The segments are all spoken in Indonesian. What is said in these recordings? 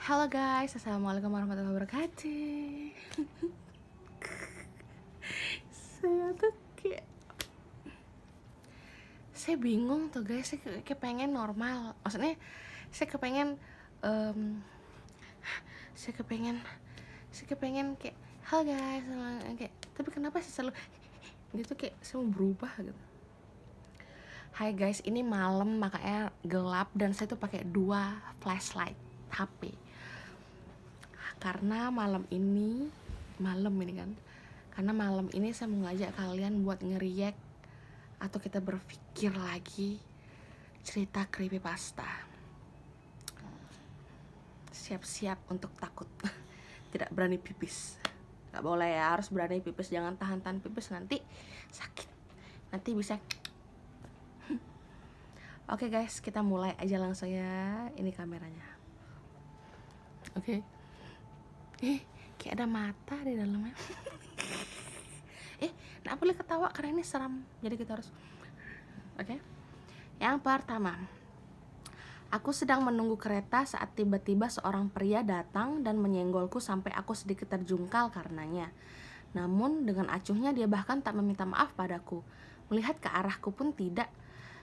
Halo guys, assalamualaikum warahmatullahi wabarakatuh. Saya tuh saya bingung tuh guys. Saya pengen normal. Maksudnya saya kepengen, em, saya kepengen kayak halo guys, kayak. Tapi kenapa sih selalu gitu, kayak saya mau berubah gitu. Hai guys, ini malam makanya gelap dan saya tuh pakai 2 flashlight HP. Karena malam ini kan. Karena malam ini saya mau ngajak kalian buat ngeriak atau kita berpikir lagi cerita creepypasta. Siap-siap untuk takut. Tidak berani pipis. Gak boleh ya, harus berani pipis. Jangan tahan-tahan pipis, nanti sakit. Nanti bisa. Oke guys, kita mulai aja langsung ya. Ini kameranya. Oke. Kayak ada mata di dalamnya. Nggak boleh ketawa karena ini seram. Jadi kita harus. Oke. Yang pertama, aku sedang menunggu kereta saat tiba-tiba seorang pria datang dan menyenggolku sampai aku sedikit terjungkal karenanya. Namun dengan acuhnya dia bahkan tak meminta maaf padaku. Melihat ke arahku pun tidak.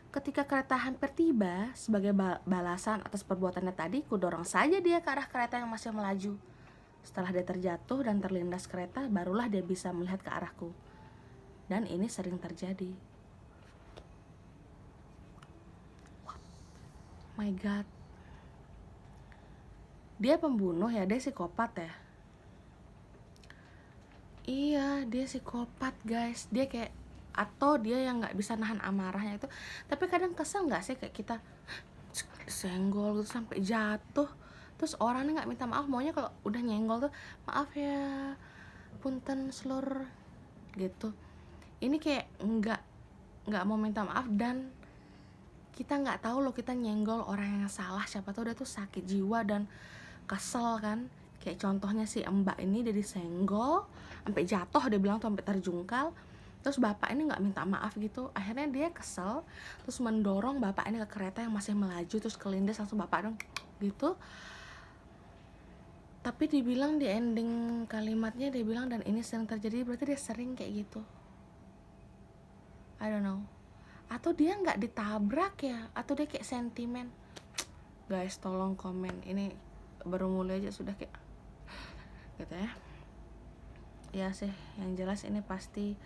Ketika kereta hampir tiba, sebagai balasan atas perbuatannya tadi, ku dorong saja dia ke arah kereta yang masih melaju. Setelah dia terjatuh dan terlindas kereta, barulah dia bisa melihat ke arahku. Dan ini sering terjadi. My God. Dia pembunuh ya, dia psikopat ya. Iya, dia psikopat guys. Dia kayak, atau dia yang gak bisa nahan amarahnya itu. Tapi kadang kesel gak sih kayak kita senggol gitu sampai jatuh, terus orangnya gak minta maaf. Maunya kalau udah nyenggol tuh, maaf ya, punten slur gitu. Ini kayak nggak mau minta maaf, dan kita nggak tahu loh kita nyenggol orang yang salah. Siapa tahu dia tuh sakit jiwa dan kesel kan. Kayak contohnya si mbak ini, dia disenggol sampai jatuh, dia bilang tuh sampai terjungkal. Terus bapak ini nggak minta maaf gitu. Akhirnya dia kesel, terus mendorong bapak ini ke kereta yang masih melaju, terus kelindes langsung bapak dong gitu. Tapi dibilang di ending kalimatnya dia bilang dan ini sering terjadi, berarti dia sering kayak gitu. I don't know. Atau dia nggak ditabrak ya, atau dia kayak sentimen. Guys tolong komen. Ini baru mulai aja sudah kayak gitu ya. Ya sih, yang jelas ini pasti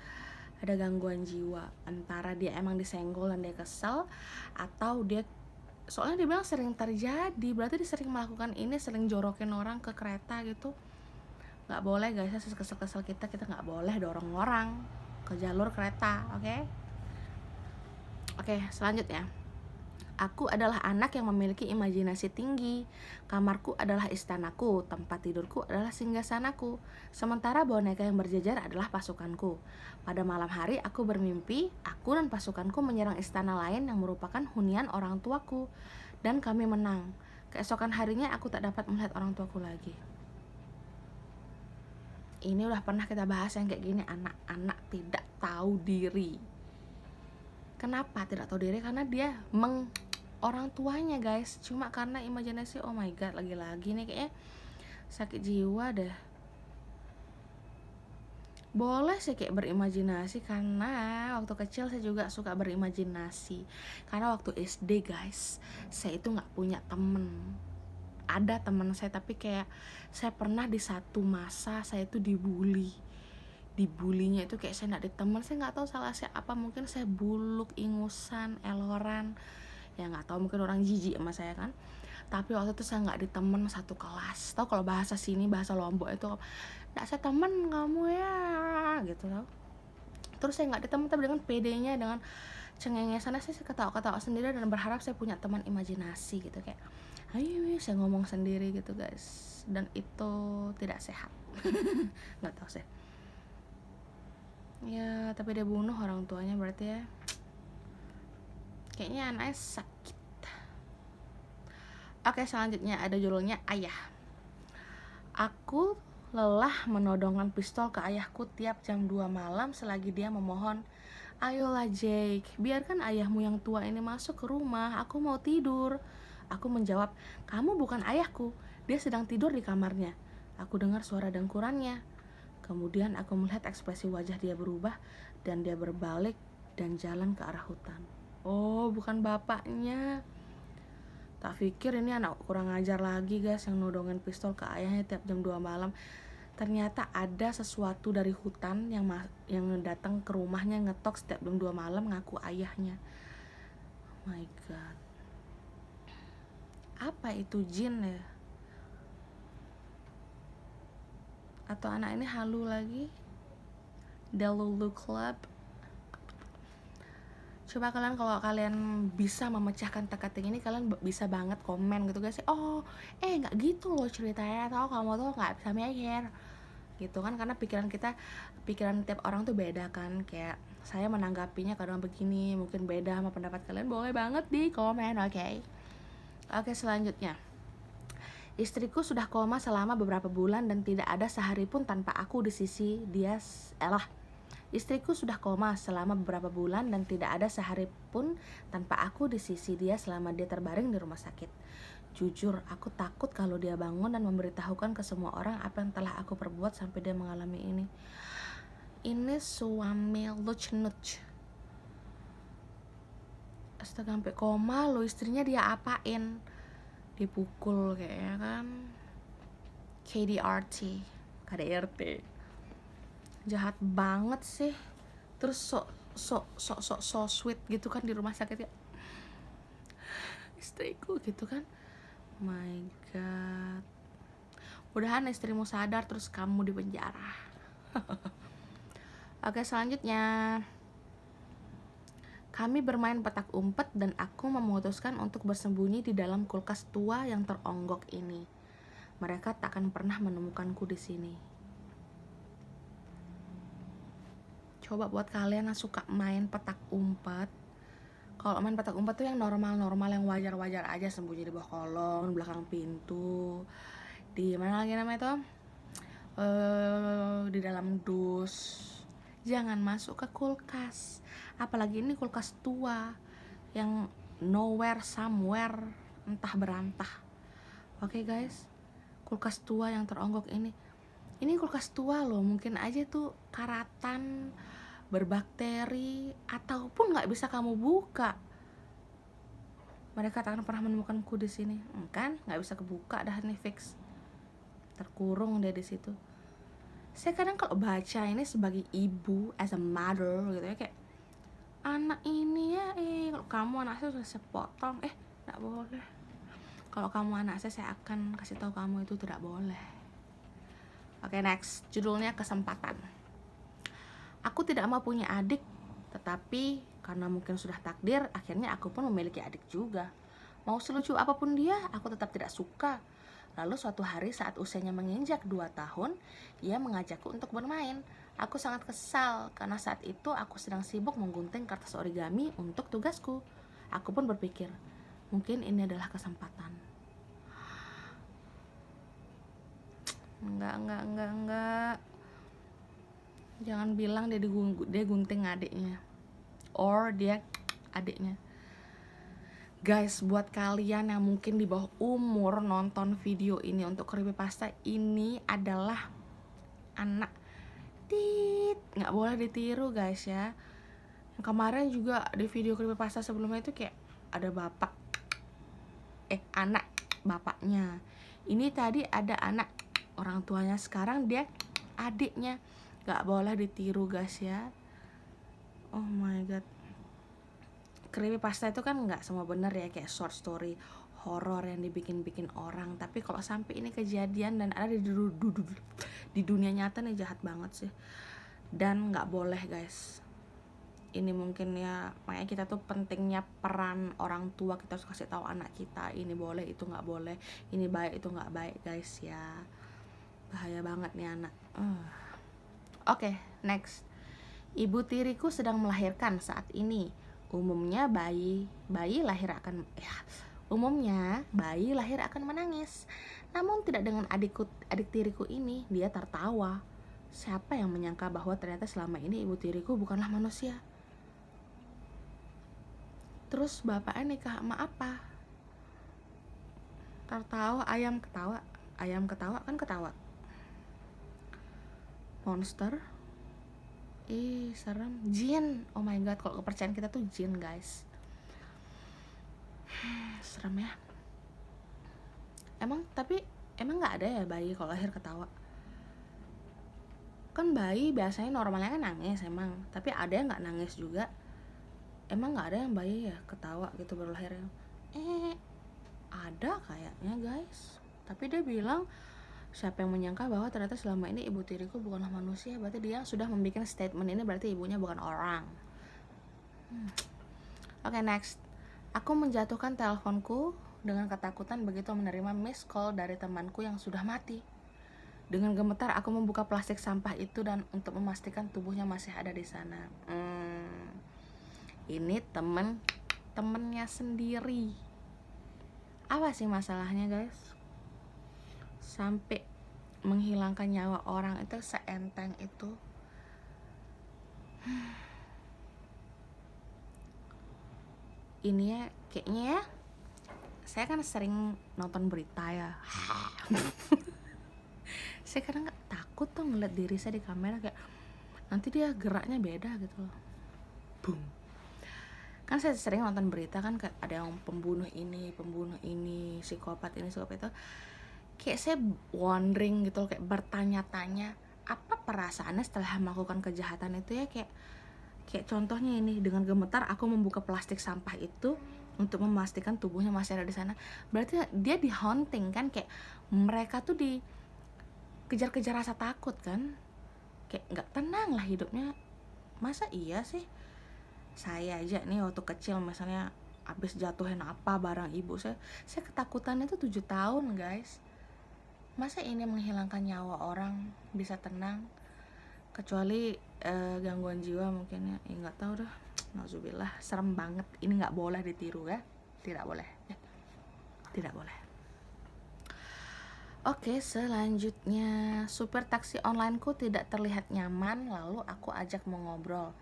ada gangguan jiwa. Antara dia emang disenggol dan dia kesel, atau dia, soalnya dia bilang sering terjadi, berarti dia sering melakukan ini, sering jorokin orang ke kereta gitu. Nggak boleh guys, kesel-kesel kita nggak boleh dorong orang ke jalur kereta. Oke, selanjutnya. Aku adalah anak yang memiliki imajinasi tinggi. Kamarku adalah istanaku, tempat tidurku adalah singgasanaku. Sementara boneka yang berjejer adalah pasukanku. Pada malam hari aku bermimpi, aku dan pasukanku menyerang istana lain yang merupakan hunian orang tuaku, dan kami menang. Keesokan harinya aku tak dapat melihat orang tuaku lagi. Ini udah pernah kita bahas yang kayak gini, anak-anak tidak tahu diri. Kenapa tidak tahu diri? Karena dia orang tuanya guys. Cuma karena imajinasi. Oh my god, lagi-lagi nih kayaknya sakit jiwa deh. Boleh sih kayak berimajinasi, karena waktu kecil saya juga suka berimajinasi. Karena waktu SD guys, saya itu gak punya temen. Ada teman saya, tapi kayak saya pernah di satu masa saya itu dibulinya itu kayak saya gak ditemen. Saya gak tahu salah saya apa, mungkin saya buluk, ingusan, eloran, ya gak tahu, mungkin orang jijik sama saya kan. Tapi waktu itu saya gak ditemen satu kelas. Tahu kalau bahasa sini, bahasa Lombok itu, gak saya temen kamu ya gitu tau. Terus saya gak ditemen, tapi dengan pedenya, dengan cengengesannya saya ketawa-ketawa sendiri dan berharap saya punya teman imajinasi gitu. Kayak ayo saya ngomong sendiri gitu guys. Dan itu tidak sehat. Gak tahu sih ya, tapi dia bunuh orang tuanya, berarti ya kayaknya anaknya sakit. Oke, selanjutnya ada judulnya Ayah. Aku lelah menodongkan pistol ke ayahku tiap jam 2 malam selagi dia memohon, ayolah Jake, biarkan ayahmu yang tua ini masuk ke rumah, aku mau tidur. Aku menjawab, kamu bukan ayahku, Dia sedang tidur di kamarnya. Aku dengar suara dengkurannya. Kemudian aku melihat ekspresi wajah dia berubah dan dia berbalik dan jalan ke arah hutan. Oh, bukan bapaknya. Tak pikir ini anak kurang ajar lagi guys, yang nodongin pistol ke ayahnya tiap jam 2 malam. Ternyata ada sesuatu dari hutan yang datang ke rumahnya, ngetok setiap jam 2 malam, ngaku ayahnya. Oh my god. Apa itu, jin ya? Atau anak ini halu lagi? Delulu Club. Coba kalian, kalau kalian bisa memecahkan teka-teki ini, kalian bisa banget komen gitu guys. Oh, nggak gitu loh ceritanya, atau kamu tuh nggak bisa mikir gitu kan, karena pikiran tiap orang tuh beda kan. Kayak saya menanggapinya kadang begini, mungkin beda sama pendapat kalian. Boleh banget di komen, oke? Oke, selanjutnya. Istriku sudah koma selama beberapa bulan dan tidak ada sehari pun tanpa aku di sisi dia. Istriku sudah koma selama beberapa bulan dan tidak ada sehari pun tanpa aku di sisi dia selama dia terbaring di rumah sakit. Jujur, aku takut kalau dia bangun dan memberitahukan ke semua orang apa yang telah aku perbuat sampai dia mengalami ini. Ini suami lucu-lucu. Astaga, sampai koma lo, istrinya dia apain? Dipukul kayaknya kan. KDRT. Jahat banget sih. Terus so sweet gitu kan di rumah sakit ya. Istriku gitu kan. My god. Mudahan istrimu sadar terus kamu di penjara. Oke, selanjutnya. Kami bermain petak umpet dan aku memutuskan untuk bersembunyi di dalam kulkas tua yang teronggok ini. Mereka takkan pernah menemukanku di sini. Coba buat kalian yang suka main petak umpet. Kalau main petak umpet tuh yang normal-normal, yang wajar-wajar aja, sembunyi di bawah kolong, belakang pintu, di mana lagi namanya tuh, di dalam dus. Jangan masuk ke kulkas. Apalagi ini kulkas tua yang nowhere somewhere, entah berantah. Oke guys, kulkas tua yang teronggok ini kulkas tua loh. Mungkin aja tuh karatan, berbakteri, ataupun nggak bisa kamu buka. Mereka tak akan pernah menemukanku di sini, kan? Nggak bisa kebuka dah, nih fix. Terkurung dia di situ. Saya kadang kalau baca ini sebagai ibu, as a mother gitu ya, kayak anak ini ya, kalau kamu anak saya sudah sepotong, nggak boleh. Kalau kamu anak saya akan kasih tahu kamu itu tidak boleh. Oke, next. Judulnya Kesempatan. Aku tidak mau punya adik, tetapi karena mungkin sudah takdir, akhirnya aku pun memiliki adik juga. Mau selucu apapun dia, aku tetap tidak suka. Lalu suatu hari saat usianya menginjak 2 tahun, ia mengajakku untuk bermain. Aku sangat kesal karena saat itu aku sedang sibuk menggunting kertas origami untuk tugasku. Aku pun berpikir, mungkin ini adalah kesempatan. Enggak. Jangan bilang dia gunting adiknya, or dia adiknya. Guys, buat kalian yang mungkin di bawah umur nonton video ini untuk creepypasta, ini adalah anak nggak boleh ditiru guys ya. Yang kemarin juga di video creepypasta sebelumnya itu kayak ada anak bapaknya. Ini tadi ada anak orang tuanya, sekarang dia adiknya. Gak boleh ditiru guys ya. Oh my god. Creepypasta itu kan gak semua bener ya, kayak short story horor yang dibikin-bikin orang. Tapi kalau sampai ini kejadian dan ada di dunia nyata nih, jahat banget sih. Dan gak boleh guys. Ini mungkin ya, makanya kita tuh pentingnya peran orang tua. Kita harus kasih tahu anak kita, ini boleh, itu gak boleh, ini baik, itu gak baik guys ya. Bahaya banget nih anak. Oke, next. Ibu tiriku sedang melahirkan saat ini. Umumnya bayi lahir akan menangis. Namun tidak dengan adik tiriku ini. Dia tertawa. Siapa yang menyangka bahwa ternyata selama ini ibu tiriku bukanlah manusia. Terus bapaknya nikah sama apa? Tertawa, ayam ketawa. Ayam ketawa kan ketawa. Monster. Ih, serem. Jin. Oh my god, kalau kepercayaan kita tuh jin, guys. Serem ya. Tapi emang nggak ada ya bayi kalau lahir ketawa? Kan bayi biasanya normalnya kan nangis emang, tapi ada yang nggak nangis juga. Emang nggak ada yang bayi ya ketawa gitu baru lahirnya? Ada kayaknya, guys. Tapi dia bilang, siapa yang menyangka bahwa ternyata selama ini ibu tiriku bukanlah manusia. Berarti dia sudah membuat statement ini, berarti ibunya bukan orang. Oke, next. Aku menjatuhkan teleponku dengan ketakutan begitu menerima miss call dari temanku yang sudah mati. Dengan gemetar aku membuka plastik sampah itu dan untuk memastikan tubuhnya masih ada di sana. Ini temennya sendiri. Apa sih masalahnya, guys? Sampai menghilangkan nyawa orang itu seenteng itu. Ini ya kayaknya ya, saya kan sering nonton berita ya. Saya kadang takut tuh ngeliat diri saya di kamera, kayak nanti dia geraknya beda gitu loh. Boom. Kan saya sering nonton berita kan, kayak ada yang pembunuh ini, psikopat ini, psikopat itu. Kayak saya wondering gitu loh, kayak bertanya-tanya apa perasaannya setelah melakukan kejahatan itu ya. Kayak contohnya ini, dengan gemetar aku membuka plastik sampah itu untuk memastikan tubuhnya masih ada di sana. Berarti dia di haunting kan, kayak mereka tuh dikejar-kejar rasa takut kan, kayak nggak tenang lah hidupnya. Masa iya sih? Saya aja nih waktu kecil misalnya abis jatuhin apa barang ibu saya ketakutan itu 7 tahun, guys. Masa ini menghilangkan nyawa orang bisa tenang? Kecuali gangguan jiwa mungkin ya, nggak tahu dah. Nauzubillah, serem banget. Ini nggak boleh ditiru ya, tidak boleh. Tidak boleh. Oke, selanjutnya, supir taksi onlineku tidak terlihat nyaman, lalu aku ajak mengobrol.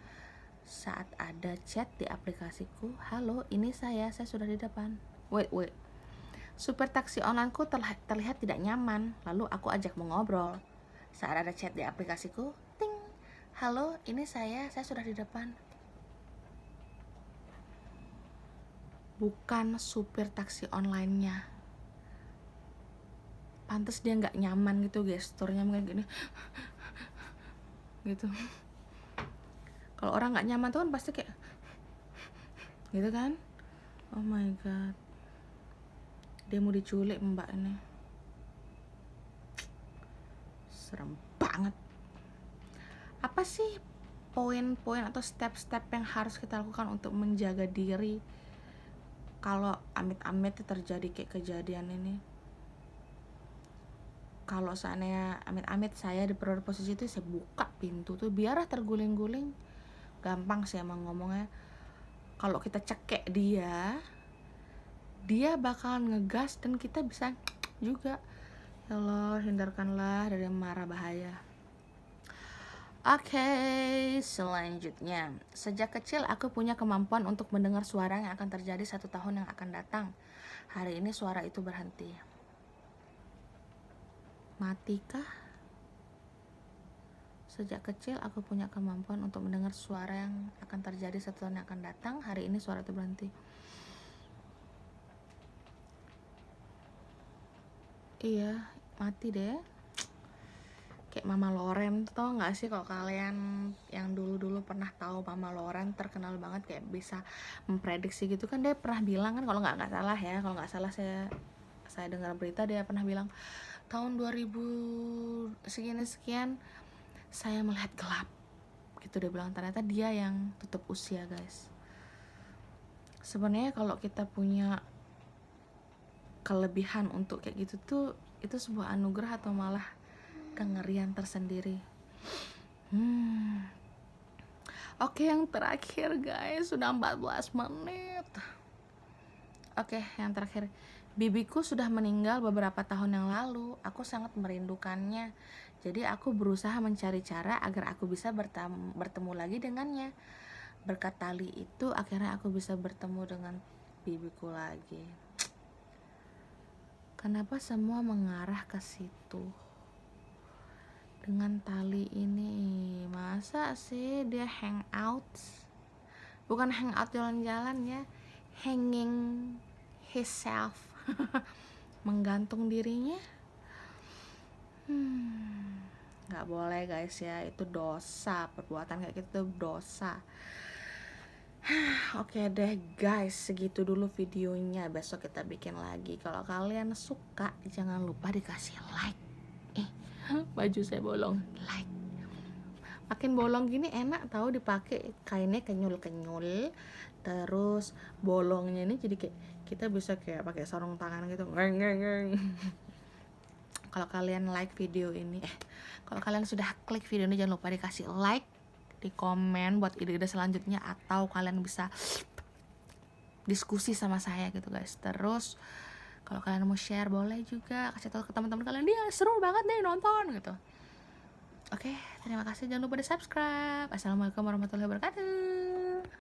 Saat ada chat di aplikasiku, halo, ini saya sudah di depan. Wait. Supir taksi onlineku terlihat tidak nyaman, lalu aku ajak mengobrol. Saat ada chat di aplikasiku, ting, halo, ini saya sudah di depan. Bukan supir taksi online-nya. Pantes dia nggak nyaman gitu, gesturnya mungkin gini gitu. Kalau orang nggak nyaman tuh kan pasti kayak gitu kan. Oh my god, dia mau diculik mbak ini. Serem banget. Apa sih poin-poin atau step-step yang harus kita lakukan untuk menjaga diri kalau amit-amit terjadi kayak kejadian ini? Kalau seandainya amit-amit saya di posisi itu, saya buka pintu tuh biar terguling-guling. Gampang sih emang ngomongnya. Kalau kita cekek dia bakal ngegas dan kita bisa juga. Ya Allah, hindarkanlah dari mara bahaya. Oke, selanjutnya. Sejak kecil aku punya kemampuan untuk mendengar suara yang akan terjadi 1 tahun yang akan datang. Hari ini suara itu berhenti. Matikah? Sejak kecil aku punya kemampuan untuk mendengar suara yang akan terjadi 1 tahun yang akan datang. Hari ini suara itu berhenti. Iya, mati deh. Kayak Mama Loren, tau gak sih kalau kalian yang dulu-dulu pernah tahu Mama Loren, terkenal banget kayak bisa memprediksi gitu kan. Dia pernah bilang kan, kalau nggak salah ya, kalau nggak salah saya dengar berita, dia pernah bilang tahun 2000 sekian saya melihat gelap gitu. Dia bilang ternyata dia yang tutup usia, guys. Sebenarnya kalau kita punya kelebihan untuk kayak gitu tuh, itu sebuah anugerah atau malah kengerian tersendiri. Oke, yang terakhir guys, sudah 14 menit. Oke, yang terakhir, bibiku sudah meninggal beberapa tahun yang lalu. Aku sangat merindukannya. Jadi aku berusaha mencari cara agar aku bisa bertemu lagi dengannya. Berkat tali itu akhirnya aku bisa bertemu dengan bibiku lagi. Kenapa semua mengarah ke situ? Dengan tali ini, masa sih dia hangout? Bukan hangout jalan-jalan ya, hanging himself, menggantung dirinya. Nggak boleh guys ya, itu dosa, perbuatan kayak gitu dosa. Oke deh guys, segitu dulu videonya. Besok kita bikin lagi. Kalau kalian suka, jangan lupa dikasih like. Baju saya bolong, like. Makin bolong gini enak tahu dipakai, kainnya kenyul-kenyul. Terus bolongnya ini jadi kayak kita bisa kayak pakai sarung tangan gitu. Kalau kalian like video ini, kalau kalian sudah klik video ini, jangan lupa dikasih like, di komen buat ide-ide selanjutnya, atau kalian bisa diskusi sama saya gitu guys. Terus kalau kalian mau share boleh juga, kasih tahu ke teman-teman kalian, dia seru banget nih nonton gitu. Oke, terima kasih, jangan lupa di subscribe. Assalamualaikum warahmatullahi wabarakatuh.